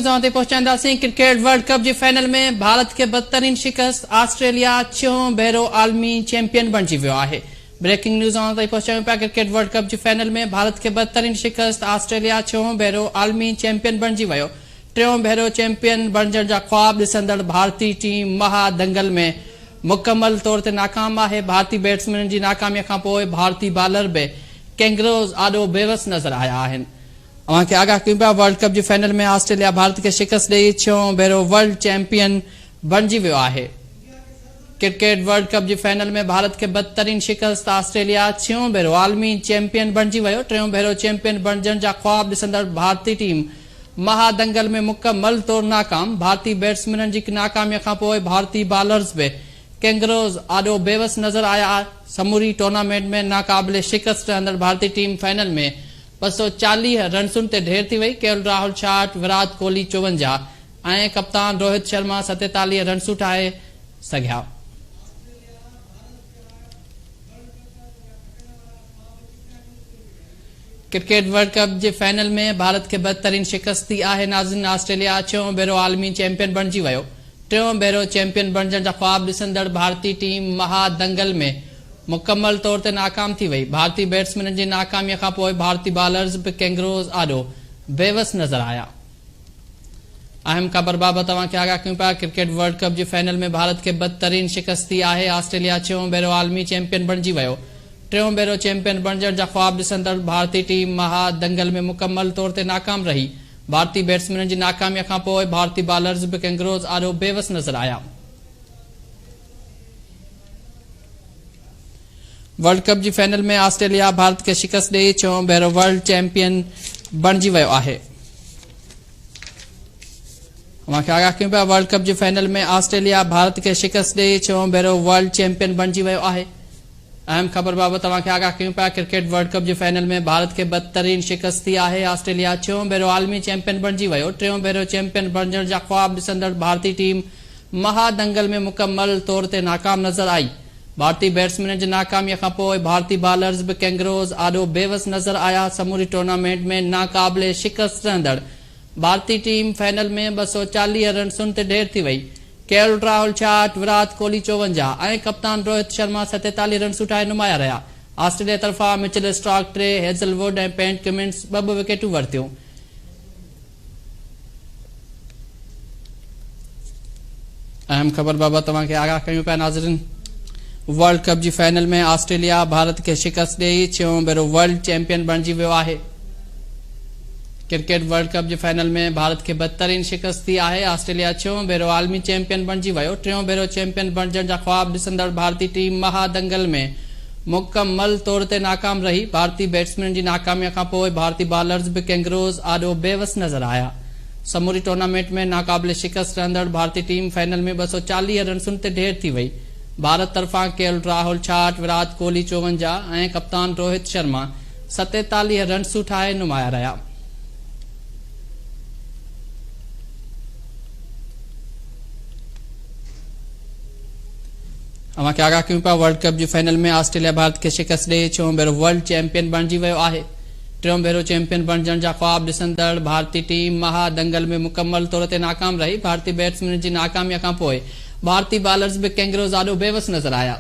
पहुंचाईंदासीं। Cricket world कप जे final में भारत के बदतरीन शिकस्त। ऑस्ट्रेलिया 6 भेरो आलमी चैंपियन बणिजी वियो आहे। ब्रेकिंग न्यूज़ पहुंचायूं पिया। क्रिकेट वर्ल्ड कप जे फाइनल में भारत के बदतरीन शिकस्त। ऑस्ट्रेलिया 6 भेरो आलमी चैंपियन बणिजी वियो। 3 भेरो चैंपियन बणजण जा ख्वाब ॾिसंदड़ भारतीय टीम महादंगल में मुकम्मल तौर ते नाकाम आहे। भारतीय बैट्समैन जी नाकामीअ खां पोइ भारतीय बॉलर बि कैंगरोज आॾो बेवस नज़र आया आहिनि। अवांखे आगाह कयूं पिया। वर्ल्ड कप जे फाइनल में ऑस्ट्रेलिया भारत के शिकस्त ॾेई 6 भेरो वर्ल्ड चैंपियन बणिजी वियो आहे। क्रिकेट वर्ल्ड कप जे फाइनल में भारत के बदतरीन शिकस्त। ऑस्ट्रेलिया 6 भेरो आलमी चैंपियन बणिजी वियो। 3 भेरो चैंपियन बणजण जा ख्वाब ॾिसंदड़ भारतीय टीम महादंगल में मुकम्मल तौर नाकाम। भारतीय बैट्समैननि जी नाकामीअ खां पोइ भारतीय बॉलर्स बि कैंगरोज आॾो बेवस नज़र आया। समूरी टूर्नामेंट में नाकाबिले शिकस्त रहंदड़ भारतीय टीम फाइनल में 240 रन्सुनि ते ढेर थी वई। केएल राहुल 66, विराट कोहली 54 ऐं कप्तान रोहित शर्मा 47 रन्सूं ठाहे सघिया। क्रिकेट वर्ल्ड कप जे फाइनल में भारत के बदतरीन शिकस्त थी आहे। नाज़रीन, ऑस्ट्रेलिया 6 भेरो आलमी चैंपियन बणिजी वियो। 3 भेरो चैंपियन बणजण जा ख्वाब ॾिसंदड़ भारतीय टीम महादंगल में मुकम्मल तौर ते नाकाम थी वई। भारतीय बैट्समैननि जी नाकामीअ खां पोइ भारतीय बॉलर्स बि कैंगरोज आॾो बेवस नज़र आया। अहम ख़बर बाबति तव्हांखे आगाह कयूं पिया। क्रिकेट वर्ल्ड कप जे फाइनल में भारत के बदतरीन शिकस्त थी आहे। ऑस्ट्रेलिया 6 भेरो आलमी चैंपियन बणिजी वियो। 3 भेरो चैंपियन बणजण जा ख्वाब ॾिसंदड़ भारतीय टीम महादंगल में मुकम्मल तौर ते नाकाम रही। भारतीय बैट्समैननि जी नाकामीअ खां पोइ भारतीय बॉलर्स बि कैंगरोज आॾो बेवस नज़र आया। वर्ल्ड कप जी फाइनल में ऑस्ट्रेलिया भारत के शिकस्त ॾेई 6 भेरो वर्ल्ड चैंपियन बणिजी वियो आहे। अवांखे आगाह कयूं पिया। वर्ल्ड कप जे फाइनल में ऑस्ट्रेलिया भारत के शिकस्त ॾेई 6 भेरो वर्ल्ड चैंपियन बणिजी वियो आहे। अहम ख़बर बाबति तव्हांखे आगाह कयूं पिया। क्रिकेट वर्ल्ड कप जे फाइनल में भारत के बदतरीन शिकस्त थी आहे। ऑस्ट्रेलिया 6 भेरो आलमी चैंपियन बणिजी वियो। 3 भेरो चैंपियन बणजण जा ख्वाब ॾिसंदड़ भारतीय टीम महादंगल में मुकम्मल तौर ते नाकाम नज़र आई। भारतीय बैट्समैन जी नाकामीअ खां पोइ भारतीय बॉलर्स बि कैंगरोज आॾो बेवस नज़र आया। समूरी टूर्नामेंट में नाकाबिले शिकस्त रहंदड़ भारतीय टीम फाइनल में 240 रन्सुनि ते ढेर थी वई। केएल राहुल 66, विराट कोहली 54 ऐं कप्तान रोहित शर्मा 47 रन्सूं ठाहे नुमाया रहिया। ऑस्ट्रेलिया तरफ़ां मिचेल स्टार्क 3, हेज़लवुड ऐं पैट कमिंस 2 विकेटूं वरितियूं। अहम ख़बर बाबति तव्हांखे आगाह कयूं पिया। नाज़रीन, वर्ल्ड कप जी फाइनल में ऑस्ट्रेलिया भारत के शिकस्त ॾेई 6 भेरो वर्ल्ड चैंपियन बणिजी वियो आहे। क्रिकेट वर्ल्ड कप जे फाइनल में भारत के बदतरीन शिकस्त थी आहे। ऑस्ट्रेलिया 6 भेरो आलमी चैंपियन बणिजी वियो। 3 भेरो चैंपियन बणजण जा ख्वाब ॾिसंदड़ भारतीय टीम महादंगल में मुकम्मल तौर ते नाकाम रही। भारतीय बैट्समैन जी नाकामीअ खां पोइ भारतीय बॉलर्स बि कैंगरोज आॾो बेवस नज़र आया। समूरी टूर्नामेंट में नाकाबिले शिकस्त रहंदड़ भारतीय टीम फाइनल में 240 रन्सुनि ते ढेर थी वई। भारत तरफ़ां केएल राहुल 66, विराट कोहली 54 ऐं कप्तान रोहित शर्मा 47 रन्सूं ठाहे नुमाया रहिया। अवांखे आगाह कयूं पिया। वर्ल्ड कप जी फाइनल में ऑस्ट्रेलिया भारत के शिकस्त ॾेई 6 भेरो वर्ल्ड चैंपियन बणिजी वियो आहे। 3 भेरो चैंपियन बणजण जा ख्वाब ॾिसंदड़ भारतीय टीम महादंगल में मुकम्मल तौर ते नाकाम रही। भारतीय बैट्समैन जी नाकामीअ खां पोइ भारतीय बॉलर्स बि कैंगरोज आॾो बेवस नज़र आया।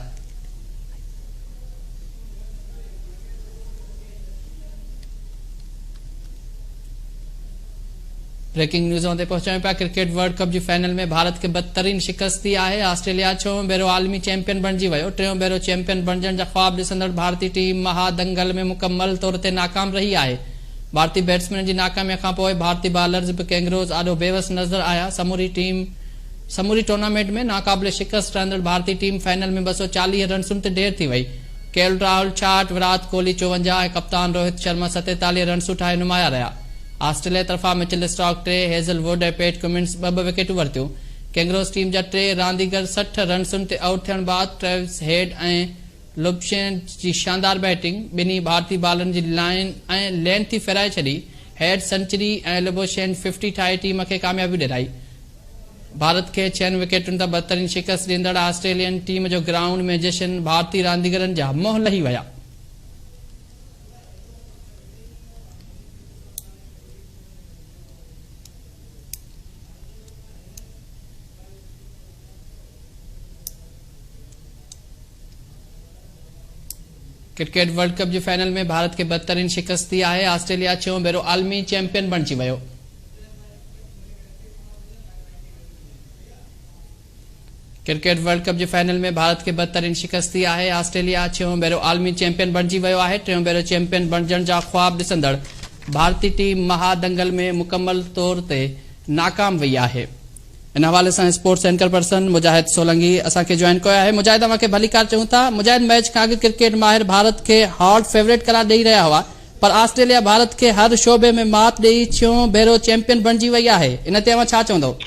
ब्रेकिंग न्यूज़ ते पहुंचायूं पिया। क्रिकेट वर्ल्ड कप जी फाइनल में भारत के बदतरीन शिकस्त थी आहे। ऑस्ट्रेलिया 6 भेरो आलमी चैंपियन बणिजी वियो। 3 भेरो चैंपियन बणजण जा ख्वाब ॾिसंदड़ भारतीय टीम महादंगल में मुकम्मल तौर ते नाकाम रही आहे। भारतीय बैट्समैन जी नाकामीअ खां पोइ भारतीय बॉलर्स बि कैंगरोज आॾो बेवस नज़र आया। समूरी टूर्नामेंट में नाकाबिले शिकस्त रहंदड़ भारतीय टीम फाइनल में 240 रन्सुनि ते ढेर थी वई। केएल राहुल 66, विराट कोहली 54 ऐं कप्तान रोहित शर्मा 47 रन्सूं ठाहे नुमाया रहिया। ऑस्ट्रेलिया तरफ़ां मिचेल स्टार्क 3, हेज़लवुड ऐं पैट कमिंस 2 विकेटूं वरितियूं। कैंगरोज टीम जा 3 रांदीगर 60 रन्सुनि ते आउट थियण बाद ट्रेविस हेड ऐं लुब्शेन जी शानदार बैटिंग ॿिन्ही भारतीय बॉलरनि जी लाइन ऐं लेन थी फेराए छॾी। हेड सेंचुरी ऐं लुब्शेन 50 ठाहे टीम खे कामयाबी ॾिनाई। भारत के 6 विकेटुनि तां बदतरीन शिकस्त ॾींदड़ ऑस्ट्रेलियन टीम जो ग्राउंड में जश्न भारतीय रांदीगरनि जा मोह लही विया। क्रिकेट वर्ल्ड कप जे फाइनल में भारत के बदतरीन शिकस्त थी आहे। ऑस्ट्रेलिया 6 भेरो आलमी चैंपियन बणिजी वियो। क्रिकेट वर्ल्ड कप जे फाइनल में भारत के बदतरीन शिकस्त थी आहे। ऑस्ट्रेलिया 6 भेरो आलमी चैंपियन बणिजी वियो आहे। 3 भेरो चैंपियन बणजण जा ख्वाब ॾिसंदड़ भारतीय टीम महादंगल में मुकम्मल तौर ते नाकाम वही आहे। इन हवाले से स्पोर्ट्स एंकर पर्सन मुजाहिद सोलंकी असांखे जॉइन कयो आहे। मुजाहिद अवांखे भलीकार चऊं था। मुजाहिद, मैच खां अॻु क्रिकेट माहिर भारत के हॉट फेवरेट करार ॾेई रहिया हुआ, पर ऑस्ट्रेलिया भारत के हर शोबे में मात ॾेई 6 भेरो चैंपियन बणिजी वई आहे। इन ते अवां छा चवंदव?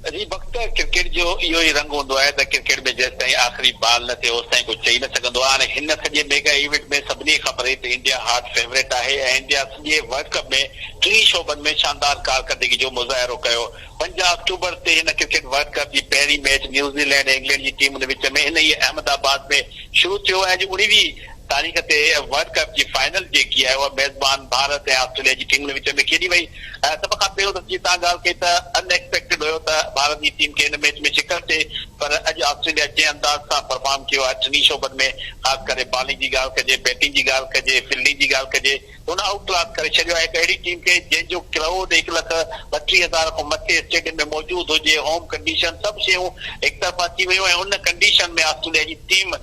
जी वक्त क्रिकेट जो इहो ई रंग हूंदो आहे त क्रिकेट में जेसिताईं आख़िरी बाल न थिए होसिताईं कुझु चई न सघंदो आहे। हाणे हिन सॼे मेगा इवेंट में सभिनी ख़बर आहे त इंडिया हार्ड फेवरेट आहे ऐं इंडिया सॼे वर्ल्ड कप में 3 शोबनि में शानदार कारकर्दगी जो मुज़ाहिरो कयो। 5 अक्टूबर ते हिन क्रिकेट वर्ल्ड कप जी पहिरीं मैच न्यूज़ीलैंड ऐं इंग्लैंड जी टीम विच में हिन ई अहमदाबाद में शुरू थियो ऐं 19 तारीख़ ते वर्ल्ड कप जी फाइनल जेकी आहे उहा मेज़बान भारत ऐं ऑस्ट्रेलिया जी टीम विच में खेॾी वई। सभ खां पहिरियों त जीअं तव्हां ॻाल्हि कई त अनएक्सपेक्टेड हुयो त भारत जी टीम खे हिन मैच में शिकस्त थिए, पर अॼु ऑस्ट्रेलिया जंहिं अंदाज़ सां परफॉर्म कयो आहे 3 शोबनि में, ख़ासि करे बॉलिंग जी ॻाल्हि कजे, बैटिंग जी ॻाल्हि कजे, फील्डिंग जी ॻाल्हि कजे, हुन आउट क्लास करे छॾियो आहे। हिकु अहिड़ी टीम खे जंहिंजो क्राउड 1,32,000 खां मथे स्टेडियम में मौजूदु हुजे, होम कंडीशन सभु शयूं हिकु तरफ़ा थी वियूं ऐं हुन कंडीशन में ऑस्ट्रेलिया जी टीम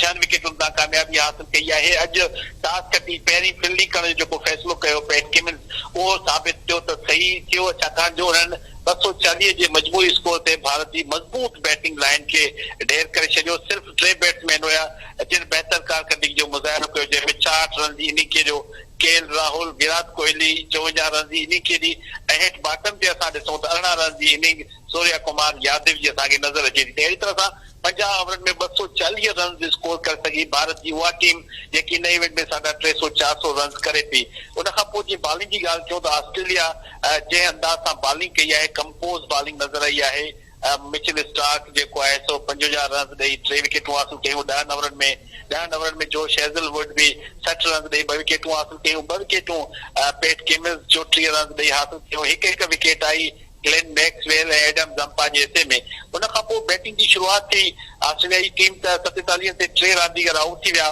6 विकेटुनि तां कामयाबी हासिल कई आहे। अॼु टॉस खटी पहिरीं फील्डिंग करण जो जेको फ़ैसिलो कयो पैट कमिंस, उहो साबित थियो त सही थियो, छाकाणि जो उन्हनि 240 जे मजमूई स्कोर ते भारत जी मज़बूत बैटिंग लाइन खे ढेर करे छॾियो। सिर्फ़ 3 बैट्समैन हुया जिन बहितर कारकर्दगी जो मुज़ाहिरो कयो, जंहिंमें 64 रन जी इनिंग जो केएल राहुल, विराट कोहली 54 रन जी इनिंग खेॾी ऐं हेठि बॉटम ते असां ॾिसूं त 18 रन जी इनिंग सूर्या कुमार यादव जी असांखे नज़र अचे थी। अहिड़ी तरह सां 50 ओवरनि में 240 रन स्कोर करे सघी भारत जी उहा टीम जेकी हिन इवेंट में 350-400 रन करे पई। उन खां पोइ जीअं बॉलिंग जी ॻाल्हि कयूं त ऑस्ट्रेलिया जंहिं अंदाज़ सां बॉलिंग कई आहे, कंपोज़ बॉलिंग नज़र आई आहे। मिचेल स्टार्क जेको आहे 155 रन ॾेई 3 विकेटूं हासिल कयूं 10 ओवरनि में जोश हेज़लवुड बि 60 रन ॾेई 2 विकेटूं हासिल कयूं। 2 विकेटूं पैट कमिंस 34 रन ॾेई हासिल कयूं। हिकु विकेट आई ग्लेन मैक्सवेल ऐं एडम ज़म्पा जे हिसे में। उन खां पोइ बैटिंग जी शुरूआत थी। ऑस्ट्रेलिया जी टीम त 47 ते 3 रांदीगर आउट थी विया,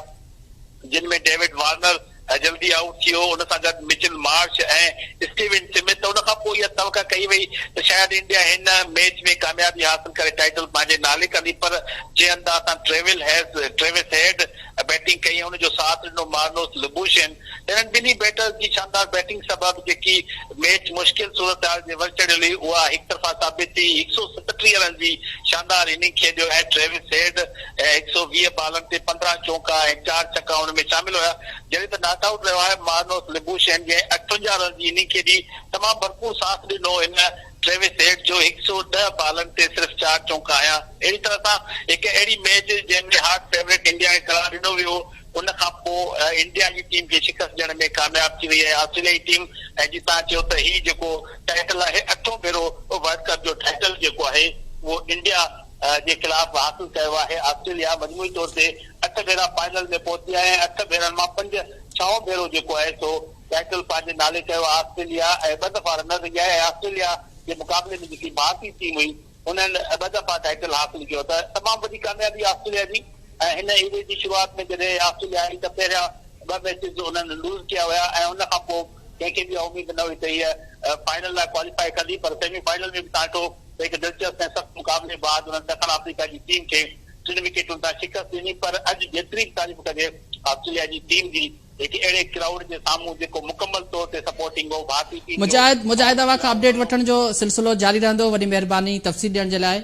जिन में डेविड वार्नर जल्दी आउट थी वियो, उन सां गॾु मिचेल मार्श ऐं स्टीवन स्मिथ। उन खां पोइ इहा तवका कई वई त शायदि इंडिया हिन मैच में कामयाबी हासिल करे टाइटल पंहिंजे नाले कंदी, पर जंहिं अंदाज़ सां ट्रेविस हेड बैटिंग कई, हुनजो साथ ॾिनो मार्नोस लिबुशेन। हिननि ॿिन्ही बैटर्स जी शानदार बैटिंग सबबि जेकी मैच मुश्किल सूरत हाल जे वचड़ हुई उहा हिकु तरफ़ा साबित थी। 137 रन जी शानदार इनिंग खेॾियो ऐं ट्रेविस हेड 120 बॉलनि ते 15 चौका ऐं 4 छक्का हुन में शामिल हुया। जॾहिं त नॉट आउट रहियो आहे मार्नोस लिबुशेन जंहिं 58 रन जी इनिंग खेॾी, तमामु भरपूर साथ ॾिनो हिन ट्रेविस हेड जो 110 बॉलनि ते सिर्फ़ 4 चौका आया। अहिड़ी तरह सां हिकु अहिड़ी मैच जंहिंमें हार्ड फेवरेट इंडिया खे करार ॾिनो वियो, उन खां पोइ इंडिया जी टीम खे शिकस्त ॾियण में कामयाब थी वई आहे ऑस्ट्रेलिया जी टीम। ऐं जीअं तव्हां चयो त हीउ जेको टाइटल आहे 8हों भेरो वर्ल्ड कप जो टाइटल जेको आहे उहो इंडिया जे ख़िलाफ़ हासिल कयो आहे। ऑस्ट्रेलिया मजमूई तौर ते 8 भेरा फाइनल में पहुती आहे ऐं 8 भेरनि मां 6 भेरो जेको आहे सो टाइटल पंहिंजे नाले कयो आहे। ऑस्ट्रेलिया ऐं 2 दफ़ा रन रही आहे ऐं ऑस्ट्रेलिया जे मुक़ाबले में जेकी भारतीय टीम हुई उन्हनि 2 दफ़ा टाइटल हासिल कयो, त तमामु वॾी कामयाबी ऑस्ट्रेलिया जी। ऐं हिन इवेंट जी शुरूआत में जॾहिं ऑस्ट्रेलिया आई त पहिरियां 2 मैचिस उन्हनि लूज़ कया हुया ऐं उन खां पोइ कंहिंखे बि उमेद न हुई त हीअ फाइनल लाइ क्वालिफाई कंदी, पर सेमीफाइनल में बि तव्हां ॾिठो त हिकु दिलचस्प ऐं सख़्तु मुक़ाबले बाद उन्हनि ॾखण अफ्रीका जी टीम खे 3 विकेटुनि तां शिकस्त ॾिनी। पर अॼु जेतिरी बि तारीफ़ कजे ऑस्ट्रेलिया जी टीम जी, जेके अहिड़े क्राउड जे साम्हूं जेको मुकमल तौर ते सपोर्टिंग हो भारतीय टीम। मुजाहिद अवां खां अपडेट वठण जो सिलसिलो जारी रहंदो। वॾी महिरबानी तफ़सील ॾियण जे लाइ।